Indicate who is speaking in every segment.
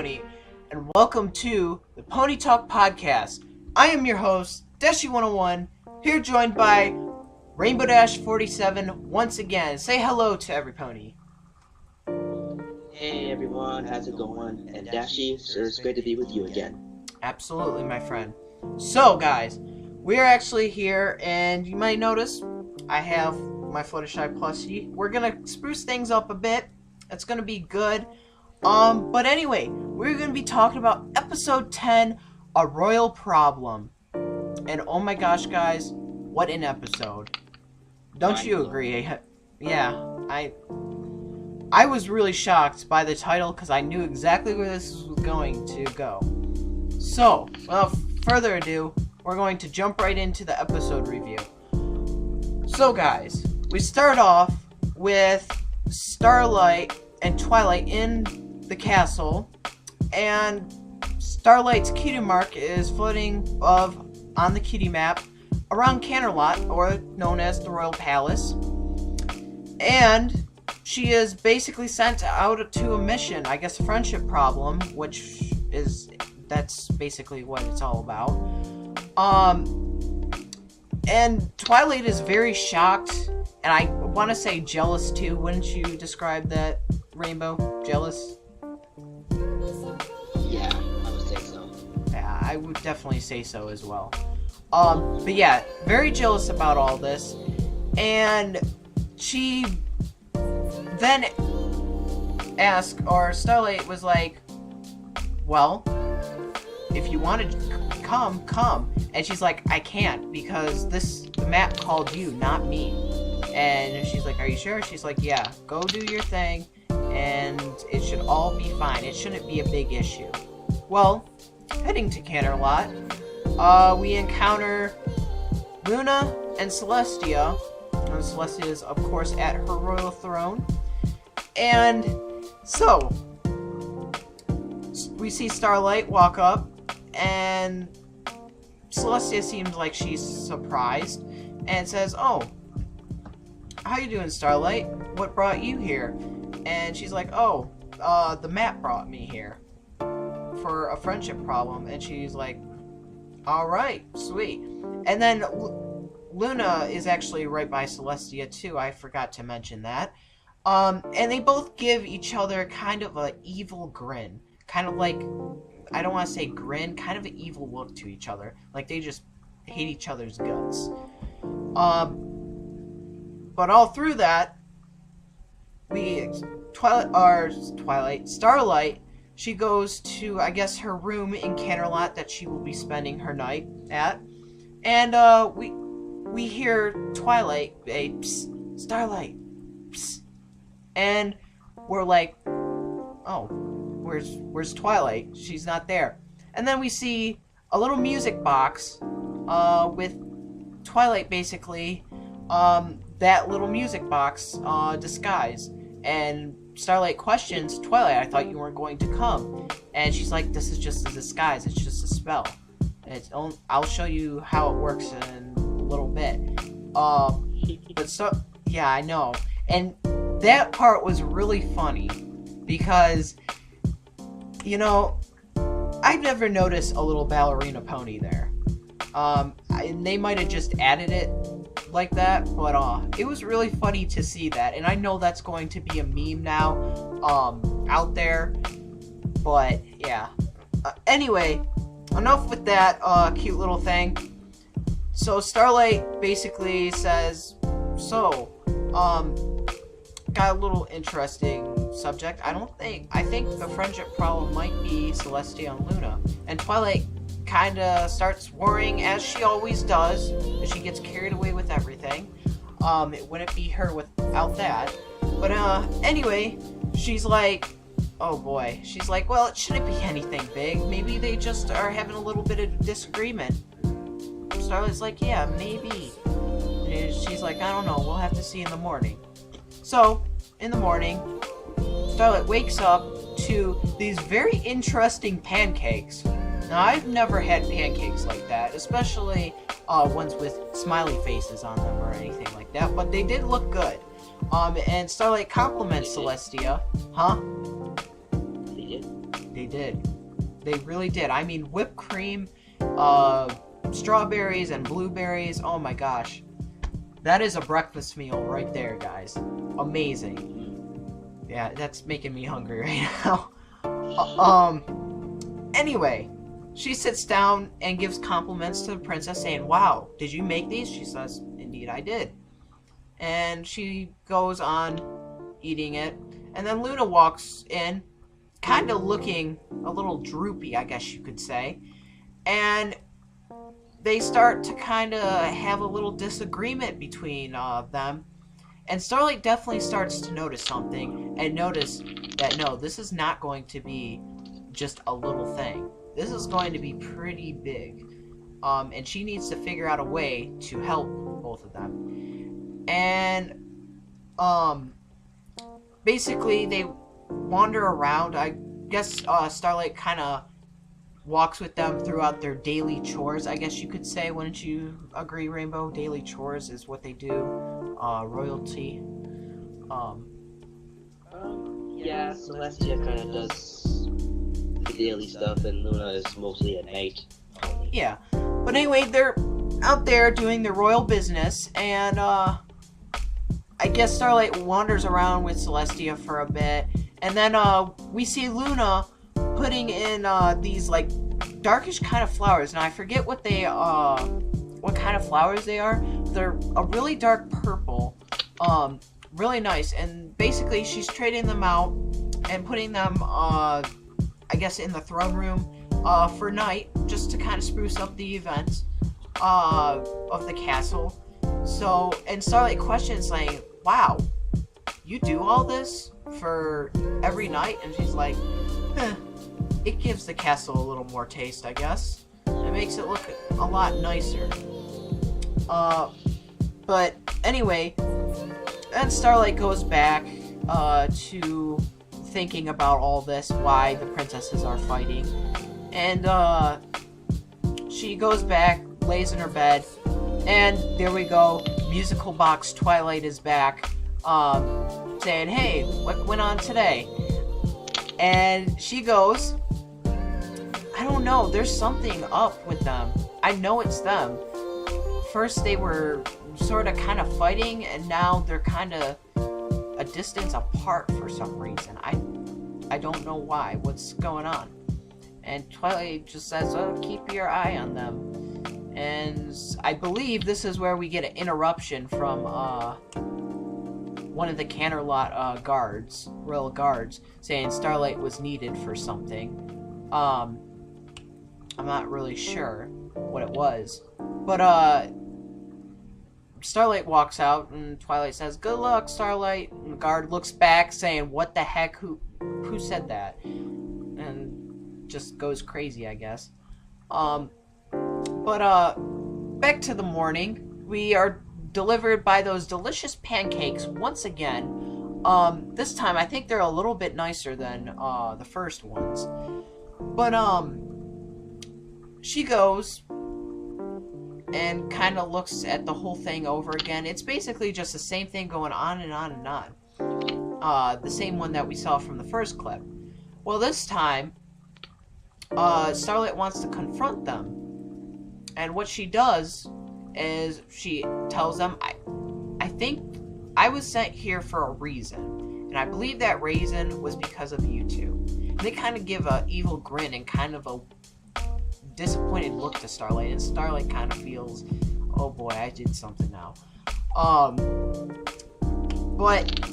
Speaker 1: Pony, and welcome to the Pony Talk Podcast. I am your host, Dashi101, here joined by Rainbow Dash 47 once again. Say hello to every pony.
Speaker 2: Hey everyone, how's it going? And Dashi, sir, it's great to be with you again.
Speaker 1: Absolutely, my friend. So, guys, we're actually here, and you might notice I have my Fluttershy plushie. We're gonna spruce things up a bit. It's gonna be good. But anyway, we're gonna be talking about episode 10, A Royal Problem. And oh my gosh, guys, what an episode. Don't you agree? Yeah, I was really shocked by the title because I knew exactly where this was going to go. So, without further ado, we're going to jump right into the episode review. So guys, we start off with Starlight and Twilight in the castle, and Starlight's cutie mark is floating on the cutie map around Canterlot, or known as the Royal Palace, and she is basically sent out to a mission, I guess a friendship problem, that's basically what it's all about. And Twilight is very shocked, and I want to say jealous too. Wouldn't you describe that, Rainbow? Jealous?
Speaker 2: Yeah, I would say so.
Speaker 1: Yeah, I would definitely say so as well. But yeah, very jealous about all this, and she then asked, or Starlight was like, well, if you want to come. And she's like, I can't, because the map called you, not me. And she's like, are you sure? She's like, yeah, go do your thing, and it should all be fine. It shouldn't be a big issue. Well, heading to Canterlot, we encounter Luna and Celestia. And Celestia is, of course, at her royal throne. And so, we see Starlight walk up, and Celestia seems like she's surprised and says, oh, how you doing, Starlight? What brought you here? And she's like, oh, the map brought me here for a friendship problem. And she's like, alright, sweet. And then Luna is actually right by Celestia too. I forgot to mention that. And they both give each other kind of an evil grin. Kind of like, I don't want to say grin, kind of an evil look to each other. Like they just hate each other's guts. But all through that, Starlight, she goes to, I guess, her room in Canterlot that she will be spending her night at. And we hear Twilight say, psst, Starlight, psst. And we're like, oh, where's Twilight? She's not there. And then we see a little music box with Twilight basically that little music box disguise. And Starlight questions Twilight, I thought you weren't going to come. And she's like, this is just a disguise, it's just a spell. I'll show you how it works in a little bit. Yeah, I know. And that part was really funny because, you know, I've never noticed a little ballerina pony there. And they might have just added it like that, but it was really funny to see that, and I know that's going to be a meme now out there, but yeah. Anyway, enough with that cute little thing. So Starlight basically says, so got a little interesting subject. I think the friendship problem might be Celestia and Luna. And Twilight kinda starts worrying, as she always does, as she gets carried away with everything. It wouldn't be her without that. But anyway, she's like, oh boy. She's like, well, it shouldn't be anything big. Maybe they just are having a little bit of disagreement. Starlight's like, yeah, maybe. And she's like, I don't know, we'll have to see in the morning. So, in the morning, Starlight wakes up to these very interesting pancakes. Now, I've never had pancakes like that, especially ones with smiley faces on them or anything like that, but they did look good. And Starlight compliments Celestia. Huh?
Speaker 2: They did.
Speaker 1: They did. They really did. I mean, whipped cream, strawberries and blueberries. Oh my gosh. That is a breakfast meal right there, guys. Amazing. Yeah, that's making me hungry right now. Anyway, she sits down and gives compliments to the princess, saying, "Wow, did you make these?" She says, "Indeed, I did." And she goes on eating it. And then Luna walks in, kind of looking a little droopy, I guess you could say. And they start to kind of have a little disagreement between them. And Starlight definitely starts to notice something, and notice that, no, this is not going to be just a little thing. This is going to be pretty big. And she needs to figure out a way to help both of them. And, basically, they wander around. I guess, Starlight kind of walks with them throughout their daily chores, I guess you could say. Wouldn't you agree, Rainbow? Daily chores is what they do. Royalty.
Speaker 2: Yeah, Celestia kind of does the daily stuff, and Luna is mostly at night.
Speaker 1: Yeah. But anyway, they're out there doing their royal business, and, I guess Starlight wanders around with Celestia for a bit, and then, we see Luna putting in, these, like, darkish kind of flowers. Now, I forget what they, what kind of flowers they are. They're a really dark purple, really nice, and basically she's trading them out and putting them, I guess in the throne room, for night, just to kind of spruce up the event, of the castle. So, and Starlight questions, like, "Wow, you do all this for every night?" And she's like, "It gives the castle a little more taste, I guess. It makes it look a lot nicer." But anyway, then Starlight goes back, to thinking about all this, why the princesses are fighting. And, she goes back, lays in her bed, and there we go, musical box Twilight is back, saying, "Hey, what went on today?" And she goes, "I don't know, there's something up with them. I know it's them. First they were sort of kind of fighting, and now they're kind of a distance apart for some reason. I don't know why. What's going on?" And Twilight just says, "Oh, keep your eye on them." And I believe this is where we get an interruption from, one of the Canterlot, guards, royal guards, saying Starlight was needed for something. I'm not really sure what it was. But, Starlight walks out, and Twilight says, "Good luck, Starlight." And the guard looks back, saying, "What the heck? Who said that?" And just goes crazy, I guess. But, back to the morning. We are delivered by those delicious pancakes once again. This time, I think they're a little bit nicer than, the first ones. But, she goes and kind of looks at the whole thing over again. It's basically just the same thing going on and on and on. The same one that we saw from the first clip. Well, this time, Starlight wants to confront them. And what she does is she tells them, I think I was sent here for a reason. And I believe that reason was because of you two." And they kind of give an evil grin and kind of a disappointed look to Starlight, and Starlight kind of feels, "Oh boy, I did something now." But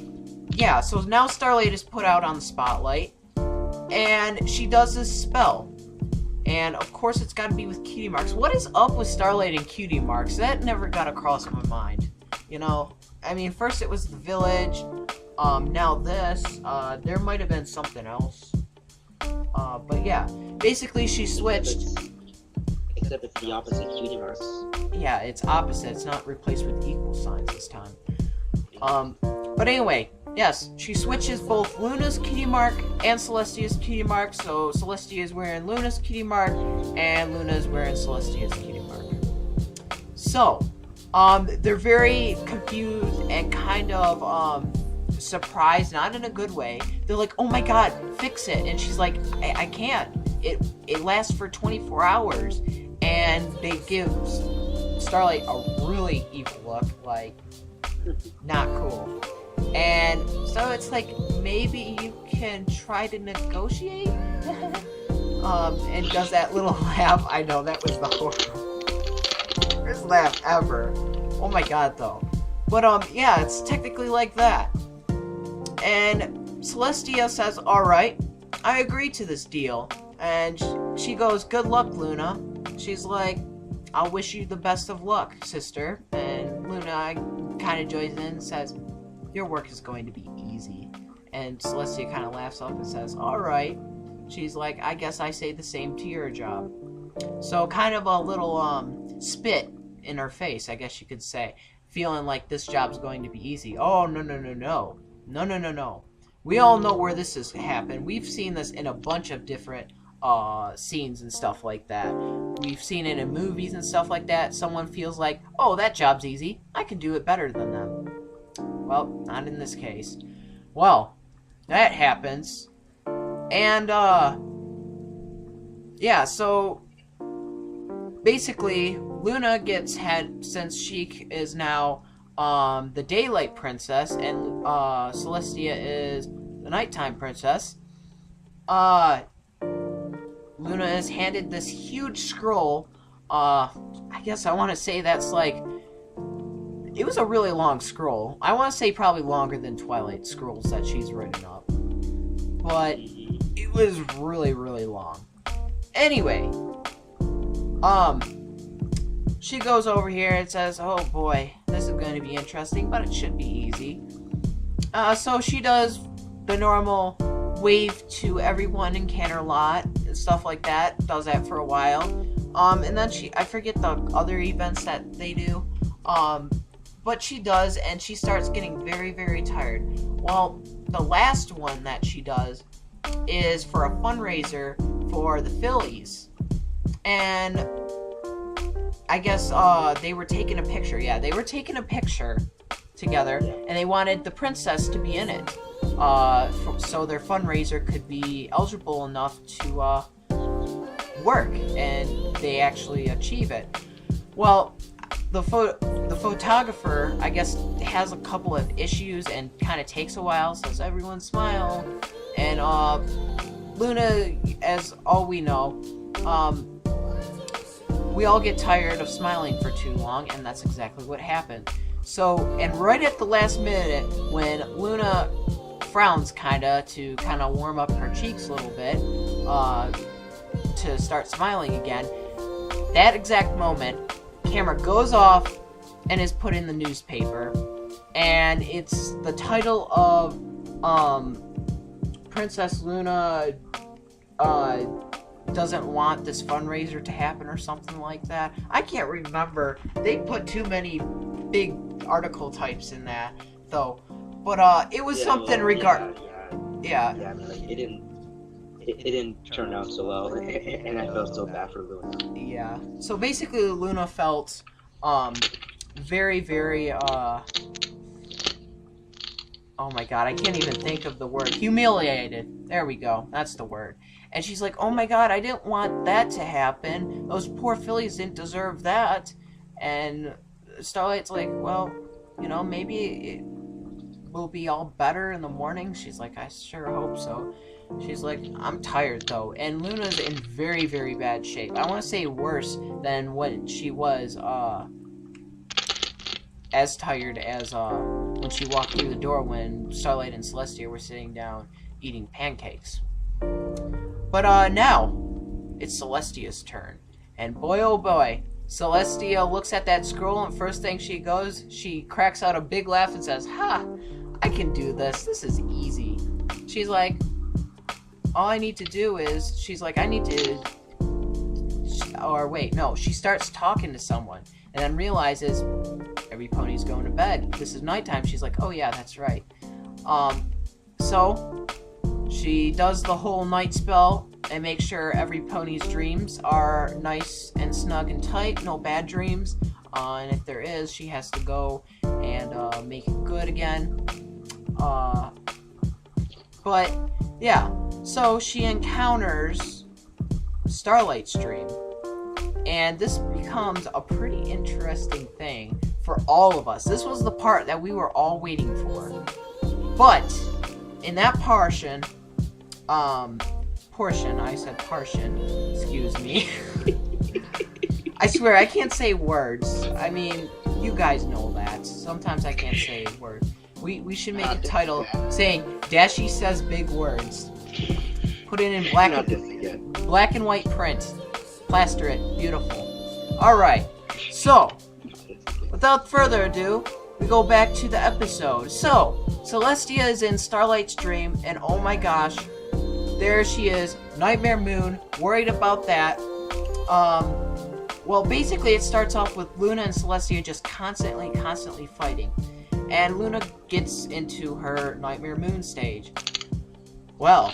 Speaker 1: yeah, so now Starlight is put out on the spotlight, and she does this spell, and of course it's got to be with cutie marks. What is up with Starlight and cutie marks? That never got across my mind. You know, I mean, first it was the village, now this. There might have been something else. But yeah, basically she switched.
Speaker 2: Except it's the opposite, cutie marks.
Speaker 1: Yeah, it's opposite. It's not replaced with equal signs this time. But anyway, yes, she switches both Luna's cutie mark and Celestia's cutie mark. So Celestia is wearing Luna's cutie mark, and Luna is wearing Celestia's cutie mark. So, they're very confused and kind of, surprised, not in a good way. They're like, oh my god, fix it. And she's like, I can't. It lasts for 24 hours. And they give Starlight a really evil look, like, not cool. And so it's like, maybe you can try to negotiate? And does that little laugh. I know, that was the worst laugh ever. Oh my god, though. But, yeah, it's technically like that. And Celestia says, alright, I agree to this deal. And she goes, good luck, Luna. She's like, I'll wish you the best of luck, sister. And Luna kind of joins in and says, your work is going to be easy. And Celestia kind of laughs up and says, alright. She's like, I guess I say the same to your job. So kind of a little spit in her face, I guess you could say. Feeling like this job's going to be easy. Oh, no, no, no, no. No, no, no, no. We all know where this has happened. We've seen this in a bunch of different scenes and stuff like that. We've seen it in movies and stuff like that. Someone feels like, oh, that job's easy. I can do it better than them. Well, not in this case. Well, that happens. And, yeah, so basically, Luna gets since she is now the Daylight Princess, and Celestia is the Nighttime Princess, Luna is handed this huge scroll. I guess I want to say that's like, it was a really long scroll. I want to say probably longer than Twilight scrolls that she's written up. But it was really, really long. Anyway, she goes over here and says, oh boy, this is going to be interesting, but it should be easy. So she does the normal wave to everyone in Canterlot and stuff like that. Does that for a while. And then I forget the other events that they do. But she does, and she starts getting very, very tired. Well, the last one that she does is for a fundraiser for the Phillies. And I guess they were taking a picture. Yeah, they were taking a picture together, and they wanted the princess to be in it. So their fundraiser could be eligible enough to work, and they actually achieve it. Well, the photographer, I guess, has a couple of issues and kind of takes a while, says everyone smile. And Luna, as all we know, we all get tired of smiling for too long, and that's exactly what happened. So, and right at the last minute, when Luna frowns to warm up her cheeks a little bit, to start smiling again, that exact moment, camera goes off and is put in the newspaper, and it's the title of Princess Luna doesn't want this fundraiser to happen or something like that. I can't remember. They put too many big article types in that though, but it was something yeah.
Speaker 2: I mean, like, it didn't turn out so well, and I felt so bad for Luna.
Speaker 1: Yeah. So basically, Luna felt very, very oh my god, I can't even think of the word. Humiliated. There we go. That's the word. And she's like, oh my god, I didn't want that to happen. Those poor fillies didn't deserve that. And Starlight's like, well, you know, maybe it will be all better in the morning. She's like, I sure hope so. She's like, I'm tired though. And Luna's in very, very bad shape. I want to say worse than when she was as tired as when she walked through the door when Starlight and Celestia were sitting down eating pancakes. But now it's Celestia's turn. And boy oh boy, Celestia looks at that scroll, and first thing she cracks out a big laugh and says, ha, I can do this. This is easy. She's like, all I need to do is, she's like, I need to, or wait, no, she starts talking to someone, and then realizes every pony's going to bed. This is nighttime. She's like, oh yeah, that's right. So she does the whole night spell and makes sure every pony's dreams are nice and snug and tight, no bad dreams. And if there is, she has to go and make it good again. But yeah, so she encounters Starlight's dream, and this becomes a pretty interesting thing for all of us. This was the part that we were all waiting for. But in that portion, I said portion, excuse me. I swear, I can't say words. I mean, you guys know that. Sometimes I can't say words. We should make a title saying, Dashi says big words. Put it in black and white print. Plaster it. Beautiful. Alright, so, without further ado, we go back to the episode. So, Celestia is in Starlight's dream, and oh my gosh, there she is, Nightmare Moon, worried about that. Well, basically it starts off with Luna and Celestia just constantly fighting. And Luna gets into her Nightmare Moon stage. Well,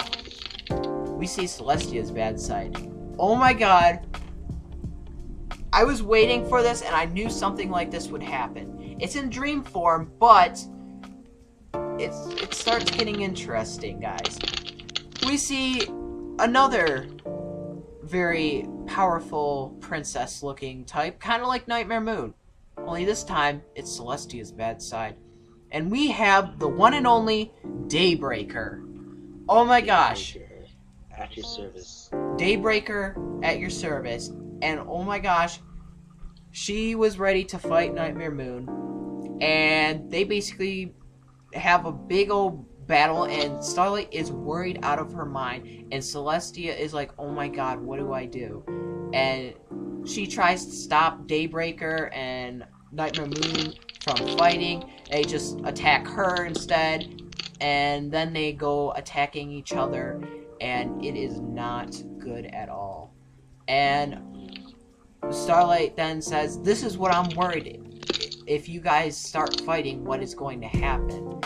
Speaker 1: we see Celestia's bad side. Oh my god. I was waiting for this, and I knew something like this would happen. It's in dream form, but it starts getting interesting, guys. We see another very powerful princess-looking type, kind of like Nightmare Moon. Only this time, it's Celestia's bad side. And we have the one and only Daybreaker. Oh my gosh.
Speaker 2: At your service.
Speaker 1: Daybreaker at your service. And oh my gosh, she was ready to fight Nightmare Moon. And they basically have a big old battle, and Starlight is worried out of her mind, and Celestia is like, oh my god, what do I do? And she tries to stop Daybreaker and Nightmare Moon from fighting. They just attack her instead, and then they go attacking each other, and it is not good at all. And Starlight then says, this is what I'm worried. If you guys start fighting, what is going to happen?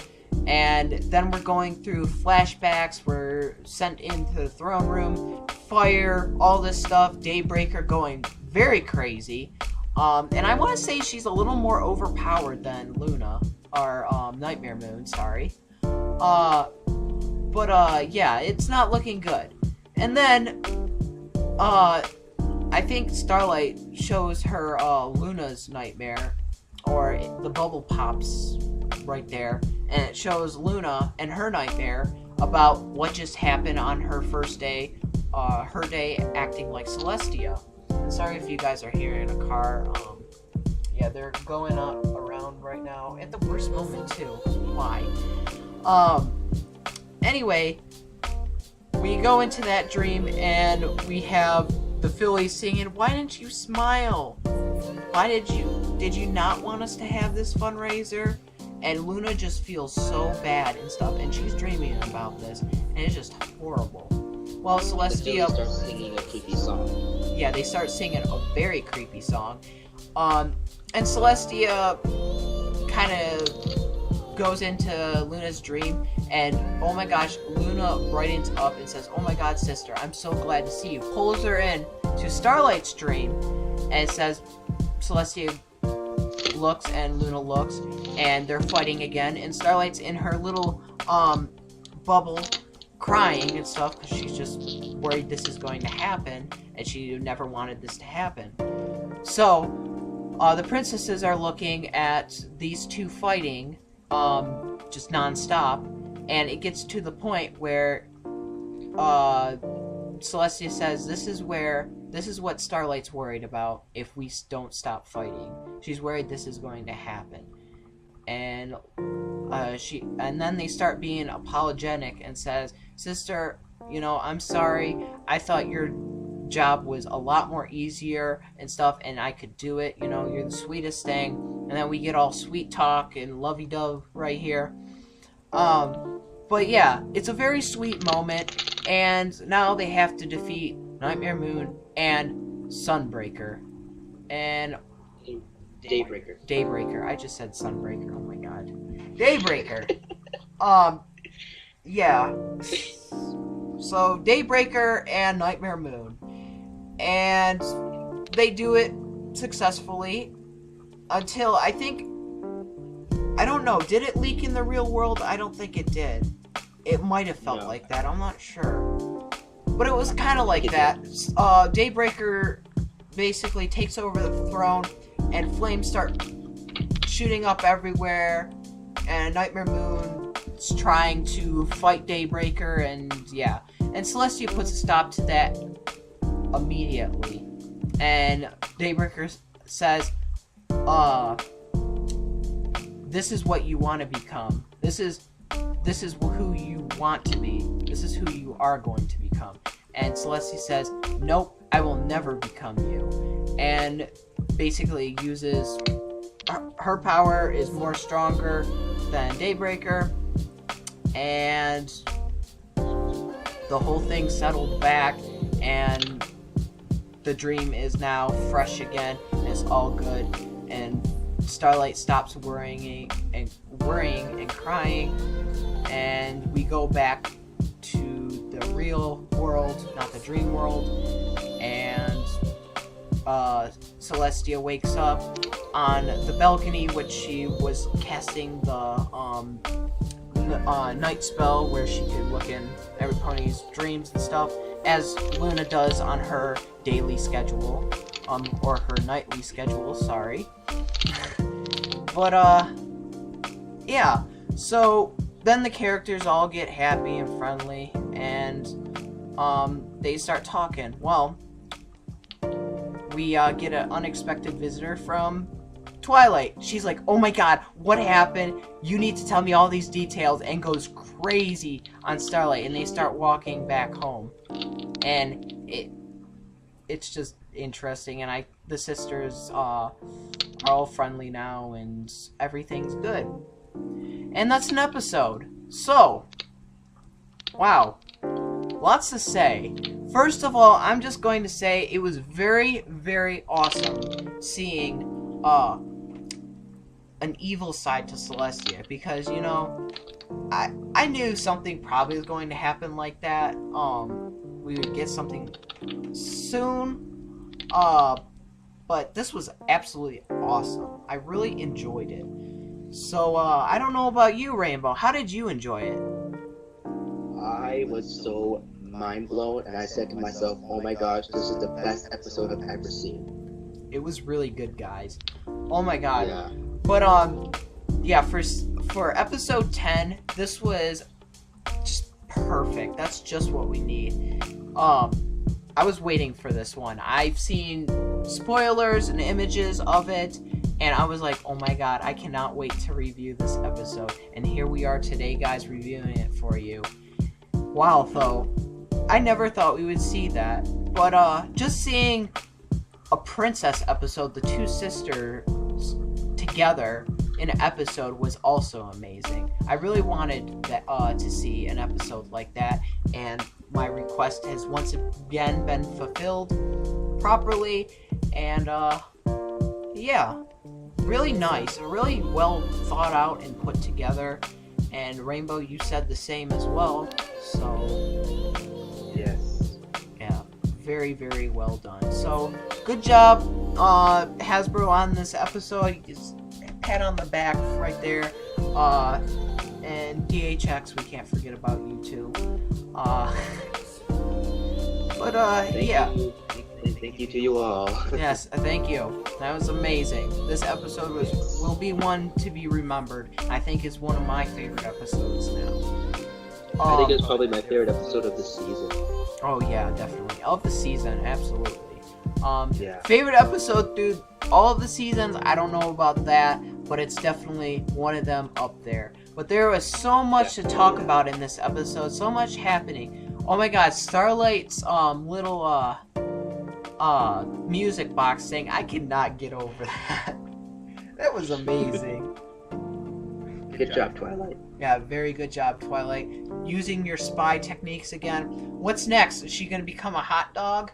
Speaker 1: And then we're going through flashbacks, we're sent into the throne room, fire, all this stuff, Daybreaker going very crazy. And I want to say she's a little more overpowered than Luna, or Nightmare Moon, sorry. But yeah, it's not looking good. And then, I think Starlight shows her Luna's nightmare, or the bubble pops right there, and it shows Luna and her nightmare about what just happened on her first day, her day acting like Celestia. And sorry if you guys are hearing a car. Yeah, they're going up around right now at the worst moment too. Why? Anyway, we go into that dream and we have the Phillies singing, "Why didn't you smile? Why did you not want us to have this fundraiser?" And Luna just feels so bad and stuff, and she's dreaming about this, and it's just horrible. Well, Celestia
Speaker 2: starts singing a creepy song.
Speaker 1: Yeah, they start singing a very creepy song. And Celestia kind of goes into Luna's dream, and oh my gosh, Luna brightens up and says, "Oh my god, sister, I'm so glad to see you." Pulls her in to Starlight's dream, and says, Celestia looks and Luna looks, and they're fighting again, and Starlight's in her little bubble crying and stuff because she's just worried this is going to happen, and she never wanted this to happen. So the princesses are looking at these two fighting just non-stop, and it gets to the point where Celestia says, this is what Starlight's worried about if we don't stop fighting. She's worried this is going to happen. And then they start being apologetic and says, "Sister, you know, I'm sorry. I thought your job was a lot more easier and stuff, and I could do it. You know, you're the sweetest thing." And then we get all sweet talk and lovey-dove right here. But yeah, it's a very sweet moment, and now they have to defeat Nightmare Moon and Sunbreaker. And Daybreaker. I just said Sunbreaker. Oh my god. Daybreaker. Yeah. So Daybreaker and Nightmare Moon. And they do it successfully until I I don't know. Did it leak in the real world? I don't think it did. It might have felt
Speaker 2: No.
Speaker 1: like that. I'm not sure. But it was kind of like that. Daybreaker basically takes over the throne, and flames start shooting up everywhere, and Nightmare Moon's trying to fight Daybreaker, and yeah. And Celestia puts a stop to that immediately. And Daybreaker says, this is what you want to become. This is who you want to be. This is who you are going to become. And Celestia says, nope, I will never become you. And basically uses her power is more stronger than Daybreaker, and the whole thing settled back, and the dream is now fresh again, and it's all good, and Starlight stops worrying and crying, and we go back to the real world, not the dream world, and Celestia wakes up on the balcony, which she was casting the night spell, where she could look in everybody's dreams and stuff, as Luna does on her daily schedule, or her nightly schedule, sorry. But, yeah, so then the characters all get happy and friendly, and, they start talking. Well, we, get an unexpected visitor from Twilight. She's like, oh my god, what happened? You need to tell me all these details, and goes crazy on Starlight, and they start walking back home. And it's just interesting, and the sisters are all friendly now, and everything's good. And that's an episode. So, wow, lots to say. First of all, I'm just going to say it was very, very awesome seeing an evil side to Celestia, because, you know, I knew something probably was going to happen like that. We would get something soon, but this was absolutely awesome. I really enjoyed it. So, I don't know about you, Rainbow. How did you enjoy it?
Speaker 2: I was so mind blown, and I said to myself, oh my gosh, this is the best episode I've ever seen.
Speaker 1: It was really good, guys. Oh my god.
Speaker 2: Yeah.
Speaker 1: But, yeah, for episode 10, this was just perfect. That's just what we need. I was waiting for this one. I've seen spoilers and images of it, and I was like, oh my god, I cannot wait to review this episode. And here we are today, guys, reviewing it for you. Wow, though. I never thought we would see that. But, just seeing a princess episode, the two sisters together in an episode, was also amazing. I really wanted that, to see an episode like that, and my request has once again been fulfilled properly, and yeah, really nice, really well thought out and put together, and Rainbow, you said the same as well, so
Speaker 2: Yes.
Speaker 1: yeah, very, very well done. So, good job, Hasbro, on this episode. Just pat on the back right there. And DHX, we can't forget about you too. Yeah.
Speaker 2: Thank you to you all.
Speaker 1: Yes, thank you. That was amazing. This episode will be one to be remembered. I think it's one of my favorite episodes now.
Speaker 2: I think it's probably my favorite episode of the season.
Speaker 1: Oh yeah, definitely. Of the season, absolutely.
Speaker 2: Yeah.
Speaker 1: Favorite episode, dude, all of the seasons, I don't know about that, but it's definitely one of them up there. But there was so much to talk about in this episode, so much happening. Oh my god, Starlight's little music box thing, I cannot get over that. That was amazing.
Speaker 2: Good job, Twilight.
Speaker 1: Yeah, very good job, Twilight. Using your spy techniques again. What's next? Is she gonna become a hot dog?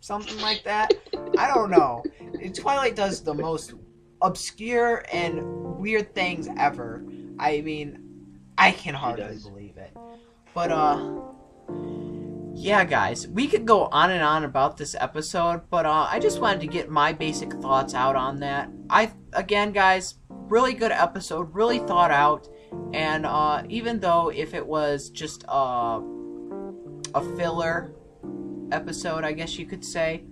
Speaker 1: Something like that? I don't know. Twilight does the most obscure and weird things ever. I mean, I can hardly believe it. But, yeah, guys, we could go on and on about this episode, but I just wanted to get my basic thoughts out on that. Again, guys, really good episode, really thought out, and even though if it was just a filler episode, I guess you could say,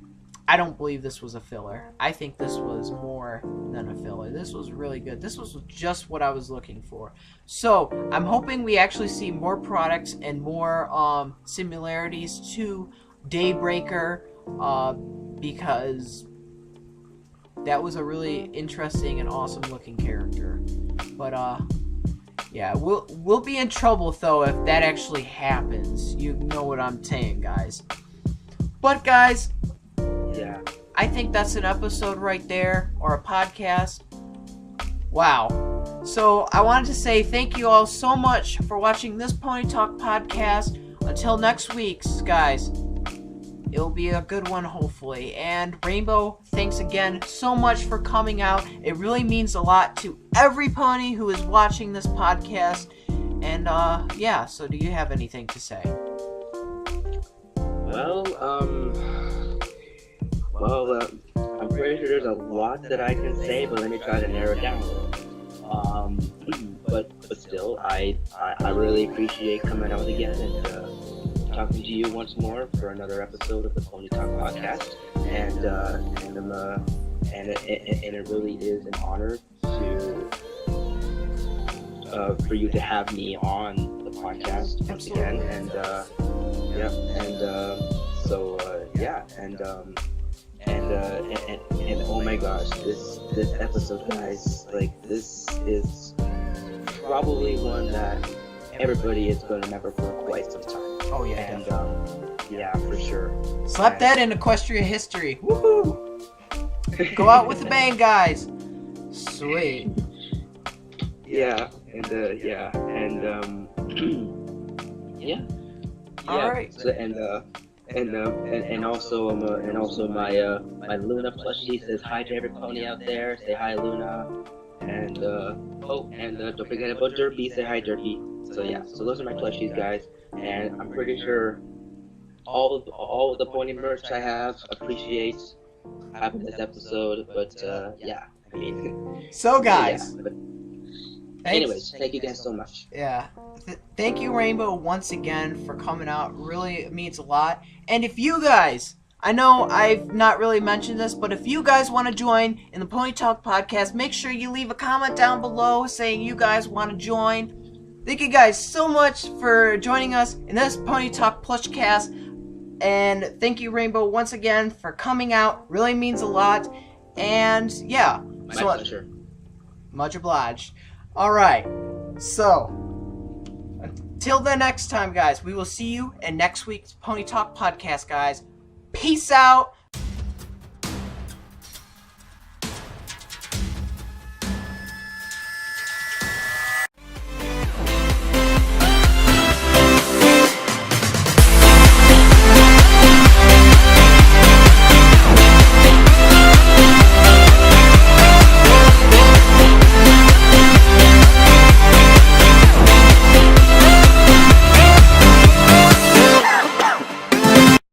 Speaker 1: I don't believe this was a filler. I think this was more than a filler. This was really good. This was just what I was looking for. So, I'm hoping we actually see more products and more similarities to Daybreaker, because that was a really interesting and awesome looking character. But, yeah, we'll be in trouble, though, if that actually happens. You know what I'm saying, guys. But, guys...
Speaker 2: Yeah.
Speaker 1: I think that's an episode right there, or a podcast. Wow. So, I wanted to say thank you all so much for watching this Pony Talk podcast. Until next week's, guys, it'll be a good one, hopefully. And Rainbow, thanks again so much for coming out. It really means a lot to every pony who is watching this podcast. And, yeah, so do you have anything to say?
Speaker 2: Well, I'm pretty sure there's a lot that I can say, but let me try to narrow it down a little. But still, I really appreciate coming out again and talking to you once more for another episode of the Pony Talk podcast. And it really is an honor for you to have me on the podcast once again. And and oh my gosh, this episode, guys, like, this is probably one that everybody is going to remember for quite some time.
Speaker 1: Oh yeah,
Speaker 2: and yeah, for sure.
Speaker 1: Slap that in Equestria history. Woohoo! Go out with a bang, guys. Sweet.
Speaker 2: Yeah. All right. So, and also my Luna plushie says hi to every pony out there. Say hi, Luna. And don't forget about Derpy. Say hi, Derpy. So yeah, so those are my plushies, guys. And I'm pretty sure all of the pony merch I have appreciates having this episode. But yeah, I mean.
Speaker 1: So guys.
Speaker 2: Yeah, anyways, thank you guys so much.
Speaker 1: Yeah. Thank you, Rainbow, once again for coming out. Really means a lot. And if you guys, I know I've not really mentioned this, but if you guys want to join in the Pony Talk podcast, make sure you leave a comment down below saying you guys want to join. Thank you guys so much for joining us in this Pony Talk Plushcast. And thank you, Rainbow, once again for coming out. Really means a lot. And yeah.
Speaker 2: My pleasure.
Speaker 1: Much obliged. Alright. So, until the next time, guys, we will see you in next week's Pony Talk podcast, guys. Peace out.